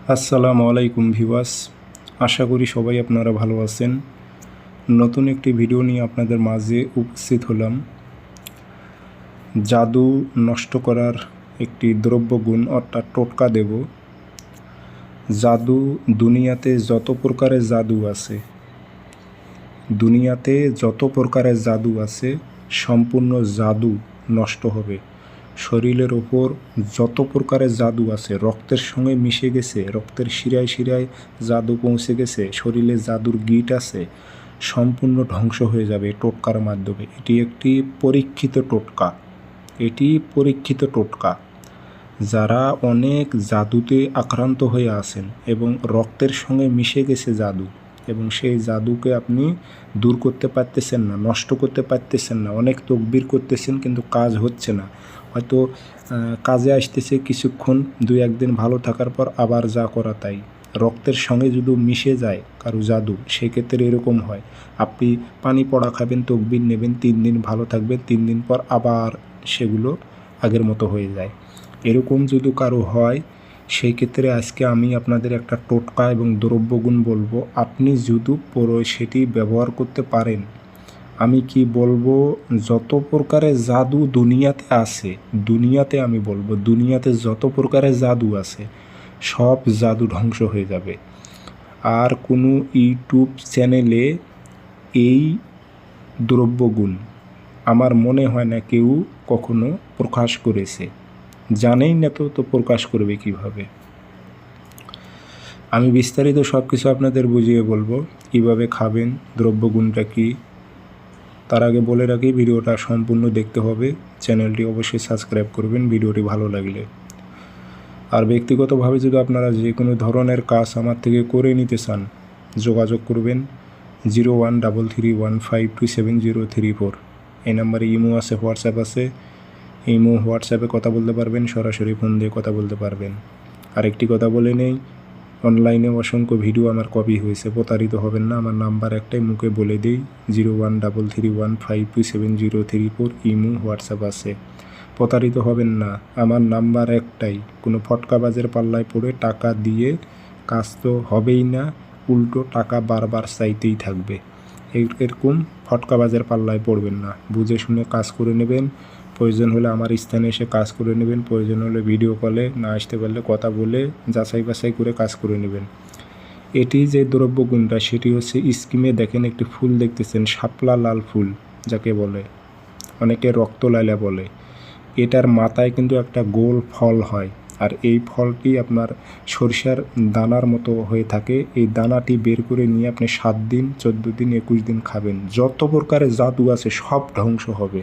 আসসালামু আলাইকুম ভিউয়ার্স, আশা করি সবাই আপনারা ভালো আছেন। নতুন একটি ভিডিও নিয়ে আপনাদের মাঝে উপস্থিত হলাম। জাদু নষ্ট করার একটি দ্রব্যগুণ অর্থাৎ টোটকা দেব। জাদু দুনিয়াতে যত প্রকারের জাদু আছে সম্পূর্ণ জাদু নষ্ট হবে। শরীরের ওপর যত প্রকারের জাদু আছে, রক্তের সঙ্গে মিশে গেছে, রক্তের শিরায় শিরায় জাদু পৌঁছে গেছে, শরীরে জাদুর গিট আছে, সম্পূর্ণ ধ্বংস হয়ে যাবে টোটকার মাধ্যমে। এটি একটি পরীক্ষিত টোটকা। যারা অনেক জাদুতে আক্রান্ত হয়ে আছেন এবং রক্তের সঙ্গে মিশে গেছে জাদু, এবং সেই জাদুকে আপনি দূর করতে পারতেছেন না, নষ্ট করতে পারতেছেন না, অনেক তকবির করতেছেন কিন্তু কাজ হচ্ছে না। হয়তো কাজে আসতেছে কিছুক্ষণ, 2-1 দিন ভালো থাকার পর আবার যা করা তাই। রক্তের সঙ্গে যদি মিশে যায় কারো জাদু, সেক্ষেত্রে এরকম হয়, আপনি পানি পড়া খাবেন, তকবির নেবেন, 3 দিন ভালো থাকবেন, 3 দিন পর আবার সেগুলো আগের মতো হয়ে যায়। এরকম যদি কারো হয়, সেই ক্ষেত্রে আজকে আমি আপনাদের একটা টোটকা এবং দ্রব্যগুণ বলবো। আপনি যদি সেটি ব্যবহার করতে পারেন, আমি কি বলবো, যত প্রকারের জাদু দুনিয়াতে আছে, আমি বলবো দুনিয়াতে যত প্রকারের জাদু আছে সব জাদু ধ্বংস হয়ে যাবে। আর কোনো ইউটিউব চ্যানেলে এই দ্রব্যগুণ আমার মনে হয় না কেউ কখনো প্রকাশ করেছে। জানেই না তো প্রকাশ করবে কিভাবে। আমি বিস্তারিত সব কিছু আপনাদের বুঝিয়ে বলবো, কিভাবে খাবেন, দ্রব্যগুণটা কী। তার আগে বলে রাখি, ভিডিওটা সম্পূর্ণ দেখতে হবে, চ্যানেলটি অবশ্যই সাবস্ক্রাইব করবেন ভিডিওটি ভালো লাগলে। আর ব্যক্তিগতভাবে যদি আপনারা যে কোনো ধরনের কাজ আমার থেকে করে নিতে চান, যোগাযোগ করবেন 0133152734। এই নাম্বারে ইমো আছে, হোয়াটসঅ্যাপ আছে। ইমো হোয়াটসঅ্যাপে কথা বলতে পারবেন, সরাসরি ফোন দিয়ে কথা বলতে পারবেন। আরেকটি কথা বলে নেই, অনলাইনে অসংখ্য ভিডিও আমার কপি হয়েছে, প্রতারিত হবেন না। আমার নাম্বার একটাই, মুখে বলে দিই, 0133152734। ইমো হোয়াটসঅ্যাপ আছে, প্রতারিত হবেন না। আমার নাম্বার একটাই, কোনো ফটকাবাজের পাল্লায় পড়ে টাকা দিয়ে কাজ তো হবেই না, উল্টো টাকা বারবার চাইতেই থাকবে। এরকম ফটকাবাজের পাল্লায় পড়বেন না, বুঝে শুনে কাজ করে নেবেন। প্রয়োজন হলে আমার স্থানে এসে কাজ করে নেবেন, প্রয়োজন হলে ভিডিও কলে, না আসতে পারলে কথা বলে যাচাই বাছাই করে কাজ করে নেবেন। এটি যে দ্রব্যগুণটা, সেটি হচ্ছে স্কিমে দেখেন একটি ফুল দেখতেছেন, শাপলা লাল ফুল যাকে বলে, অনেকে রক্তলাইলা বলে। এটার মাথায় কিন্তু একটা গোল ফল হয়, আর এই ফলটি আপনার সরিষার দানার মতো হয়ে থাকে। এই দানাটি বের করে নিয়ে আপনি 7 দিন, 14 দিন, 21 দিন খাবেন, যত প্রকারের জাদু আছে সব ধ্বংস হবে।